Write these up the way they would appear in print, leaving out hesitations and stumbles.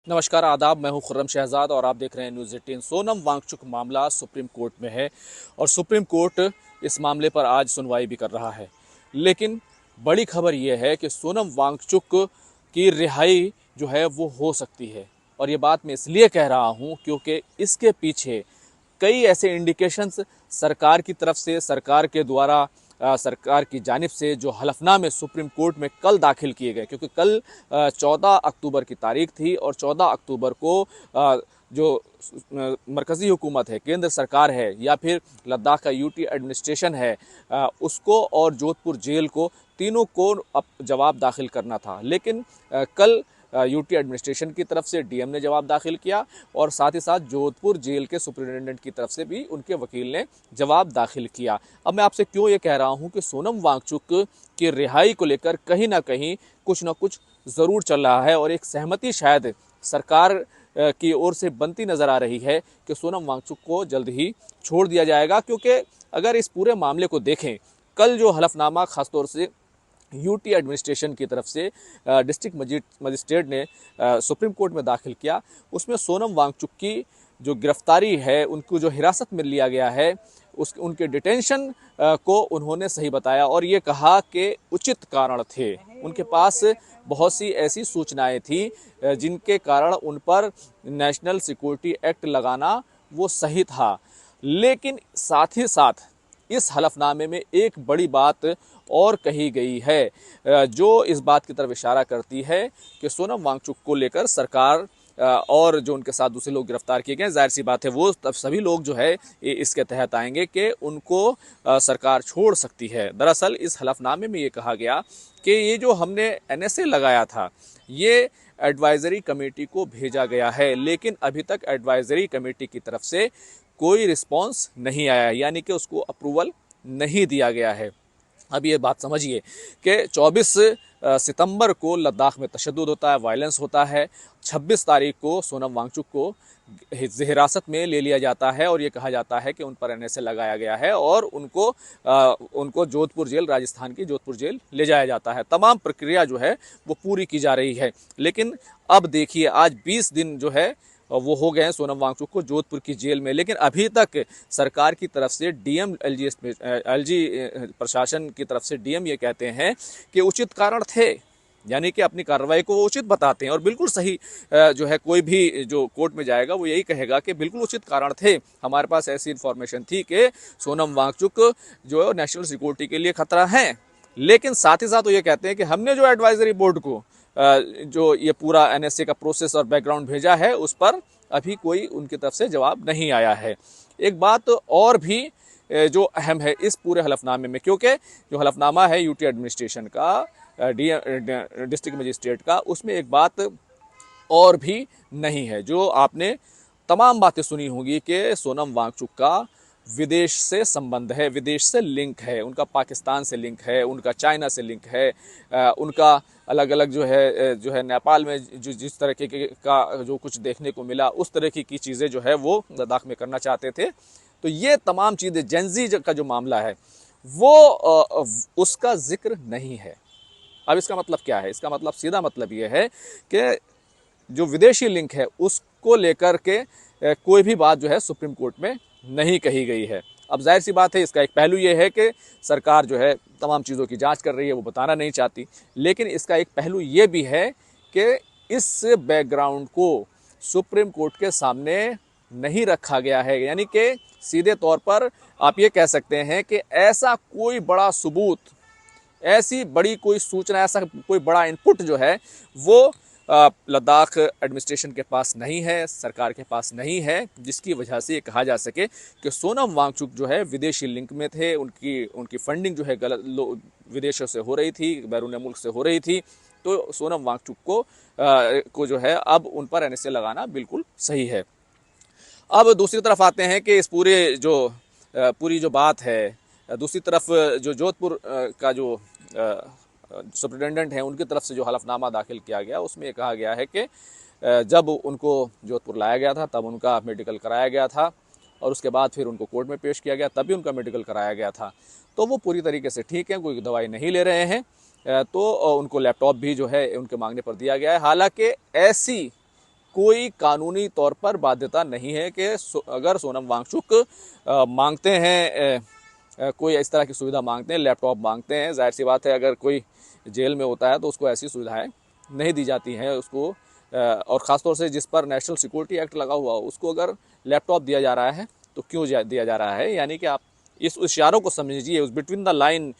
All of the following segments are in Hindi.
नमस्कार आदाब, मैं हूं खुर्रम शहजाद और आप देख रहे हैं न्यूज़ 18। सोनम वांगचुक मामला सुप्रीम कोर्ट में है और सुप्रीम कोर्ट इस मामले पर आज सुनवाई भी कर रहा है। लेकिन बड़ी खबर यह है कि सोनम वांगचुक की रिहाई जो है वो हो सकती है। और ये बात मैं इसलिए कह रहा हूं क्योंकि इसके पीछे कई ऐसे इंडिकेशंस सरकार की तरफ से, सरकार के द्वारा, सरकार की जानिब से जो हलफनामे सुप्रीम कोर्ट में कल दाखिल किए गए, क्योंकि कल 14 अक्टूबर की तारीख थी और 14 अक्टूबर को जो मरकज़ी हुकूमत है, केंद्र सरकार है या फिर लद्दाख का यूटी एडमिनिस्ट्रेशन है, उसको और जोधपुर जेल को, तीनों को अब जवाब दाखिल करना था। लेकिन कल यूटी एडमिनिस्ट्रेशन की तरफ से डीएम ने जवाब दाखिल किया और साथ ही साथ जोधपुर जेल के सुपरिटेंडेंट की तरफ से भी उनके वकील ने जवाब दाखिल किया। अब मैं आपसे क्यों ये कह रहा हूँ कि सोनम वांगचुक की रिहाई को लेकर कहीं ना कहीं कुछ ना कुछ ज़रूर चल रहा है और एक सहमति शायद सरकार की ओर से बनती नज़र आ रही है कि सोनम वांगचुक को जल्द ही छोड़ दिया जाएगा। क्योंकि अगर इस पूरे मामले को देखें, कल जो हलफनामा खासतौर से यूटी एडमिनिस्ट्रेशन की तरफ से डिस्ट्रिक्ट मजिस्ट्रेट ने सुप्रीम कोर्ट में दाखिल किया, उसमें सोनम वांगचुक की जो गिरफ्तारी है, उनको जो हिरासत में लिया गया है, उनके डिटेंशन को उन्होंने सही बताया और ये कहा कि उचित कारण थे। उनके पास बहुत सी ऐसी सूचनाएं थी जिनके कारण उन पर नेशनल सिक्योरिटी एक्ट लगाना वो सही था। लेकिन साथ ही साथ इस हलफनामे में एक बड़ी बात और कही गई है जो इस बात की तरफ इशारा करती है कि सोनम वांगचुक को लेकर सरकार और जो उनके साथ दूसरे लोग गिरफ्तार किए गए, जाहिर सी बात है वो तब सभी लोग जो है इसके तहत आएंगे कि उनको सरकार छोड़ सकती है। दरअसल इस हलफनामे में ये कहा गया कि ये जो हमने एनएसए लगाया था, ये एडवाइजरी कमेटी को भेजा गया है, लेकिन अभी तक एडवाइजरी कमेटी की तरफ से कोई रिस्पॉन्स नहीं आया, यानी कि उसको अप्रूवल नहीं दिया गया है। अब ये बात समझिए कि 24 सितंबर को लद्दाख में तशद्दुद होता है, वायलेंस होता है। 26 तारीख को सोनम वांगचुक को हिरासत में ले लिया जाता है और ये कहा जाता है कि उन पर एनएसए लगाया गया है और उनको जोधपुर जेल, राजस्थान की जोधपुर जेल ले जाया जाता है। तमाम प्रक्रिया जो है वो पूरी की जा रही है। लेकिन अब देखिए, आज 20 दिन जो है वो हो गए हैं सोनम वांगचुक को जोधपुर की जेल में, लेकिन अभी तक सरकार की तरफ से डीएम एलजी प्रशासन की तरफ से डीएम ये कहते हैं कि उचित कारण थे, यानी कि अपनी कार्रवाई को वो उचित बताते हैं और बिल्कुल सही जो है, कोई भी जो कोर्ट में जाएगा वो यही कहेगा कि बिल्कुल उचित कारण थे, हमारे पास ऐसी इन्फॉर्मेशन थी कि सोनम वांगचुक जो नेशनल सिक्योरिटी के लिए खतरा है। लेकिन साथ ही साथ वो ये कहते हैं कि हमने जो एडवाइजरी बोर्ड को जो ये पूरा एनएसए का प्रोसेस और बैकग्राउंड भेजा है, उस पर अभी कोई उनकी तरफ से जवाब नहीं आया है। एक बात और भी जो अहम है इस पूरे हलफनामे में, क्योंकि जो हलफनामा है यूटी एडमिनिस्ट्रेशन का, डिस्ट्रिक्ट मजिस्ट्रेट का, उसमें एक बात और भी नहीं है जो आपने तमाम बातें सुनी होंगी कि सोनम वांगचुक का विदेश से संबंध है, विदेश से लिंक है, उनका पाकिस्तान से लिंक है, उनका चाइना से लिंक है, उनका अलग अलग जो है नेपाल में जिस तरह का जो कुछ देखने को मिला, उस तरह की चीज़ें जो है वो लद्दाख में करना चाहते थे। तो ये तमाम चीज़ें, जेंजी का जो मामला है वो उसका जिक्र नहीं है। अब इसका मतलब क्या है? इसका मतलब, सीधा मतलब ये है कि जो विदेशी लिंक है उसको लेकर के कोई भी बात जो है सुप्रीम कोर्ट में नहीं कही गई है। अब जाहिर सी बात है, इसका एक पहलू ये है कि सरकार जो है तमाम चीज़ों की जांच कर रही है, वो बताना नहीं चाहती। लेकिन इसका एक पहलू ये भी है कि इस बैकग्राउंड को सुप्रीम कोर्ट के सामने नहीं रखा गया है, यानी कि सीधे तौर पर आप ये कह सकते हैं कि ऐसा कोई बड़ा सबूत, ऐसी बड़ी कोई सूचना, ऐसा कोई बड़ा इनपुट जो है वो लद्दाख एडमिनिस्ट्रेशन के पास नहीं है, सरकार के पास नहीं है, जिसकी वजह से ये कहा जा सके कि सोनम वांगचुक जो है विदेशी लिंक में थे, उनकी फंडिंग जो है गलत विदेशों से हो रही थी, बैरून मुल्क से हो रही थी। तो सोनम वांगचुक को जो है अब उन पर एनएसए लगाना बिल्कुल सही है। अब दूसरी तरफ आते हैं कि इस पूरी जो बात है, दूसरी तरफ जो जोधपुर का जो सुप्रिटेंडेंट हैं, उनकी तरफ से जो हलफनामा दाखिल किया गया, उसमें कहा गया है कि जब उनको जोधपुर लाया गया था तब उनका मेडिकल कराया गया था और उसके बाद फिर उनको कोर्ट में पेश किया गया, तब भी उनका मेडिकल कराया गया था। तो वो पूरी तरीके से ठीक है, कोई दवाई नहीं ले रहे हैं। तो उनको लैपटॉप भी जो है उनके मांगने पर दिया गया है। हालांकि ऐसी कोई कानूनी तौर पर बाध्यता नहीं है कि अगर सोनम वांगचुक मांगते हैं कोई इस तरह की सुविधा मांगते हैं, लैपटॉप मांगते हैं, जाहिर सी बात है अगर कोई जेल में होता है तो उसको ऐसी सुविधाएं नहीं दी जाती हैं उसको, और ख़ासतौर से जिस पर नेशनल सिक्योरिटी एक्ट लगा हुआ हो उसको अगर लैपटॉप दिया जा रहा है तो क्यों दिया जा रहा है। यानी कि आप इस इशारों को समझिए, उस बिटवीन द लाइन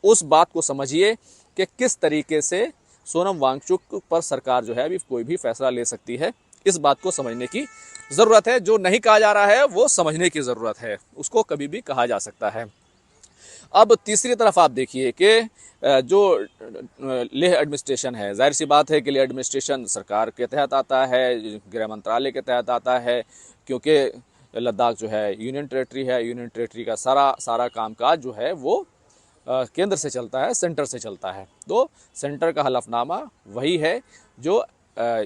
उस बात को समझिए कि किस तरीके से सोनम वांगचुक पर सरकार जो है अभी कोई भी फैसला ले सकती है। इस बात को समझने की ज़रूरत है। जो नहीं कहा जा रहा है वो समझने की ज़रूरत है, उसको कभी भी कहा जा सकता है। अब तीसरी तरफ आप देखिए कि जो लेह एडमिनिस्ट्रेशन है, जाहिर सी बात है कि लेह एडमिनिस्ट्रेशन सरकार के तहत आता है, गृह मंत्रालय के तहत आता है, क्योंकि लद्दाख जो है यूनियन टेरेटरी है। यूनियन टेरेटरी का सारा कामकाज जो है वो केंद्र से चलता है, सेंटर से चलता है। तो सेंटर का हलफनामा वही है जो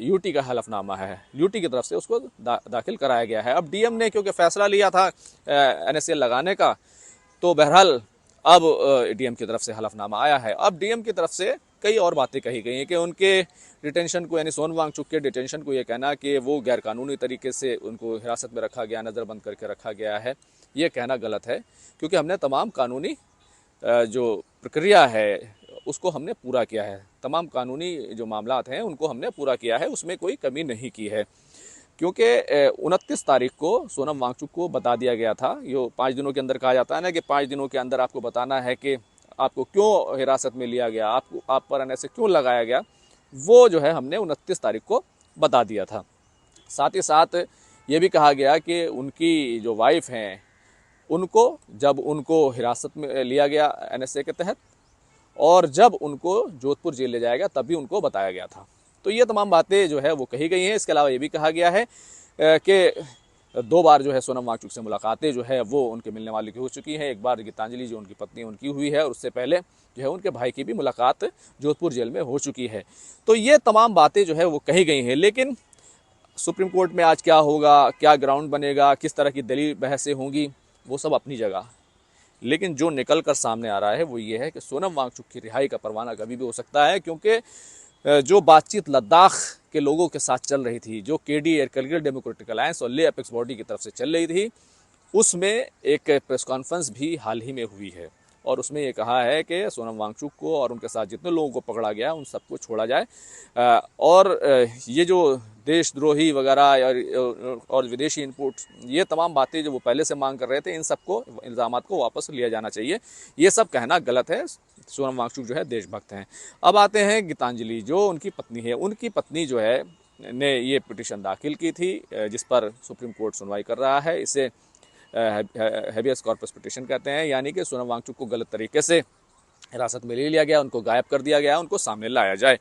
यूटी का हलफनामा है, यूटी की तरफ से उसको दाखिल कराया गया है। अब डीएम ने क्योंकि फैसला लिया था एनएसए लगाने का, तो बहरहाल अब डीएम की तरफ से हलफनामा आया है। अब डीएम की तरफ से कई और बातें कही गई हैं कि उनके डिटेंशन को, यानी सोनम वांगचुक के डिटेंशन को ये कहना कि वो गैरकानूनी तरीके से उनको हिरासत में रखा गया, नज़रबंद करके रखा गया है, ये कहना गलत है, क्योंकि हमने तमाम कानूनी जो प्रक्रिया है उसको हमने पूरा किया है। तमाम कानूनी जो मामलात हैं उनको हमने पूरा किया है, उसमें कोई कमी नहीं की है। क्योंकि 29 तारीख को सोनम वांगचुक को बता दिया गया था, ये 5 दिनों के अंदर कहा जाता है ना कि 5 दिनों के अंदर आपको बताना है कि आपको क्यों हिरासत में लिया गया, आप पर एनएसए क्यों लगाया गया, वो जो है हमने 29 तारीख को बता दिया था। साथ ही साथ ये भी कहा गया कि उनकी जो वाइफ हैं उनको जब उनको हिरासत में लिया गया एनएसए के तहत, और जब उनको जोधपुर जेल ले जाएगा तब भी उनको बताया गया था। तो ये तमाम बातें जो है वो कही गई हैं। इसके अलावा ये भी कहा गया है कि 2 बार जो है सोनम वांगचुक से मुलाकातें जो है वो उनके मिलने वाली की हो चुकी हैं। एक बार गीतांजलि जो उनकी पत्नी उनकी हुई है, और उससे पहले जो है उनके भाई की भी मुलाकात जोधपुर जेल में हो चुकी है। तो ये तमाम बातें जो है वो कही गई हैं। लेकिन सुप्रीम कोर्ट में आज क्या होगा, क्या ग्राउंड बनेगा, किस तरह की दलील बहसें होंगी, वो सब अपनी जगह। लेकिन जो निकल कर सामने आ रहा है वो ये है कि सोनम वांगचुक की रिहाई का परवाना कभी भी हो सकता है, क्योंकि जो बातचीत लद्दाख के लोगों के साथ चल रही थी, जो केडीए करगिल डेमोक्रेटिक अलायंस और लेह अपेक्स बॉडी की तरफ से चल रही थी, उसमें एक प्रेस कॉन्फ्रेंस भी हाल ही में हुई है, और उसमें ये कहा है कि सोनम वांगचुक को और उनके साथ जितने लोगों को पकड़ा गया उन सबको छोड़ा जाए, और ये जो देशद्रोही वगैरह और विदेशी इनपुट, ये तमाम बातें जो वो पहले से मांग कर रहे थे, इन सबको इल्ज़ामात को वापस लिया जाना चाहिए। ये सब कहना गलत है। सोनम वांगचुक जो है देशभक्त हैं। अब आते हैं गीतांजलि, जो उनकी पत्नी है। उनकी पत्नी जो है ने ये पिटीशन दाखिल की थी, जिस पर सुप्रीम कोर्ट सुनवाई कर रहा है। इसे हेबियस कॉर्पस पिटीशन कहते हैं, यानी कि सोनम वांगचुक को गलत तरीके से हिरासत में ले लिया गया, उनको गायब कर दिया गया, उनको सामने लाया जाए।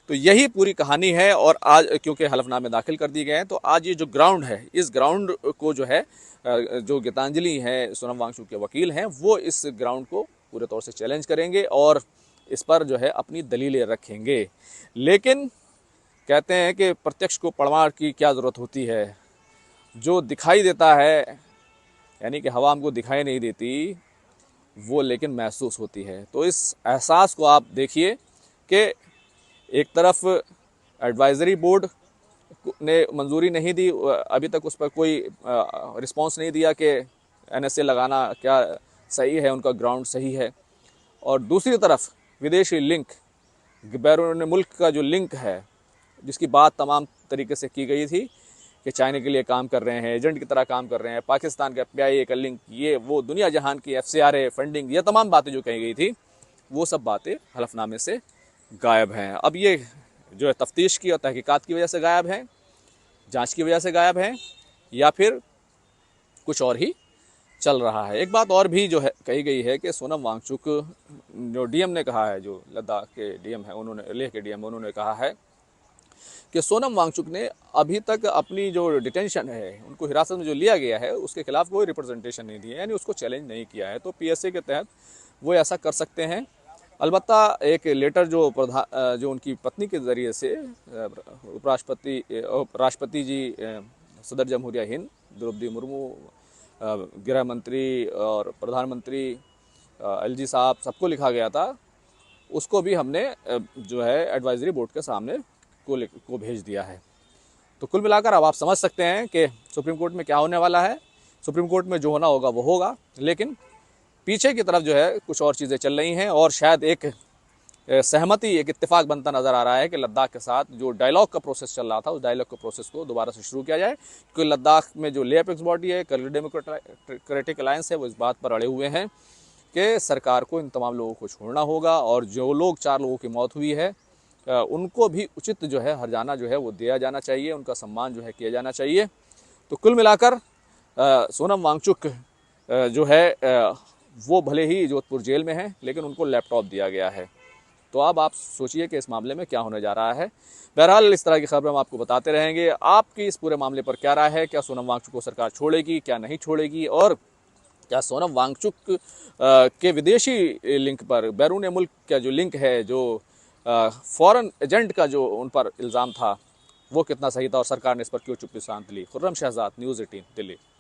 तो यही पूरी कहानी है। और आज क्योंकि हलफनामे दाखिल कर दिए गए हैं, तो आज ये जो ग्राउंड है, इस ग्राउंड को जो है जो गीतांजलि है, सोनम वांगचुक के वकील हैं, वो इस ग्राउंड को पूरे तौर से चैलेंज करेंगे और इस पर जो है अपनी दलीलें रखेंगे। लेकिन कहते हैं कि प्रत्यक्ष को प्रमाण की क्या ज़रूरत होती है, जो दिखाई देता है, यानी कि हवा हमको दिखाई नहीं देती, वो लेकिन महसूस होती है। तो इस एहसास को आप देखिए कि एक तरफ एडवाइज़री बोर्ड ने मंजूरी नहीं दी, अभी तक उस पर कोई रिस्पांस नहीं दिया कि एनएसए लगाना क्या सही है, उनका ग्राउंड सही है, और दूसरी तरफ विदेशी लिंक, बैरून मुल्क का जो लिंक है, जिसकी बात तमाम तरीके से की गई थी कि चाइना के लिए काम कर रहे हैं, एजेंट की तरह काम कर रहे हैं, पाकिस्तान के एफबीआई का लिंक, ये वो दुनिया जहान की एफसीआरए फंडिंग, ये तमाम बातें जो कही गई थी, वो सब बातें हलफनामे से गायब हैं। अब ये जो है तफ्तीश की और तहकीकात की वजह से गायब हैं, जांच की वजह से गायब हैं, या फिर कुछ और ही चल रहा है। एक बात और भी जो है कही गई है कि सोनम वांगचुक, जो डीएम ने कहा है, जो लद्दाख के डीएम है, उन्होंने, लेह के डीएम, उन्होंने कहा है कि सोनम वांगचुक ने अभी तक अपनी जो डिटेंशन है, उनको हिरासत में जो लिया गया है, उसके खिलाफ कोई रिप्रेजेंटेशन नहीं दिया है, यानी उसको चैलेंज नहीं किया है। तो पीएसए के तहत वो ऐसा कर सकते हैं। अलबत्ता एक लेटर जो उनकी पत्नी के ज़रिए से राष्ट्रपति जी, सदर जमहूरिया हिंद द्रौपदी मुर्मू, गृह मंत्री और प्रधानमंत्री एलजी साहब, सबको लिखा गया था, उसको भी हमने जो है एडवाइजरी बोर्ड के सामने को भेज दिया है। तो कुल मिलाकर अब आप समझ सकते हैं कि सुप्रीम कोर्ट में क्या होने वाला है। सुप्रीम कोर्ट में जो होना होगा वो होगा, लेकिन पीछे की तरफ जो है कुछ और चीज़ें चल रही हैं और शायद एक सहमति, एक इत्तेफाक बनता नज़र आ रहा है कि लद्दाख के साथ जो डायलॉग का प्रोसेस चल रहा था उस डायलॉग के प्रोसेस को दोबारा से शुरू किया जाए, क्योंकि लद्दाख में जो ले अपेक्स बॉडी है, कर्गिल डेमोक्रेटिक अलायंस है, वो इस बात पर अड़े हुए हैं कि सरकार को इन तमाम लोगों को छोड़ना होगा और जो लोग 4 लोगों की मौत हुई है उनको भी उचित जो है हर्जाना जो है वो दिया जाना चाहिए, उनका सम्मान जो है किया जाना चाहिए। तो कुल मिलाकर सोनम वांगचुक जो है वो भले ही जोधपुर जेल में हैं, लेकिन उनको लैपटॉप दिया गया है। तो अब आप सोचिए कि इस मामले में क्या होने जा रहा है। बहरहाल इस तरह की खबरें हम आपको बताते रहेंगे। आपकी इस पूरे मामले पर क्या राय है? क्या सोनम वांगचुक को सरकार छोड़ेगी, क्या नहीं छोड़ेगी, और क्या सोनम वांगचुक के विदेशी लिंक पर, बैरून मुल्क का जो लिंक है, जो फॉरेन एजेंट का जो उन पर इल्ज़ाम था, वो कितना सही था और सरकार ने इस पर क्यों चुप्पी साध ली? खुर्रम शहजाद, न्यूज़ 18 दिल्ली।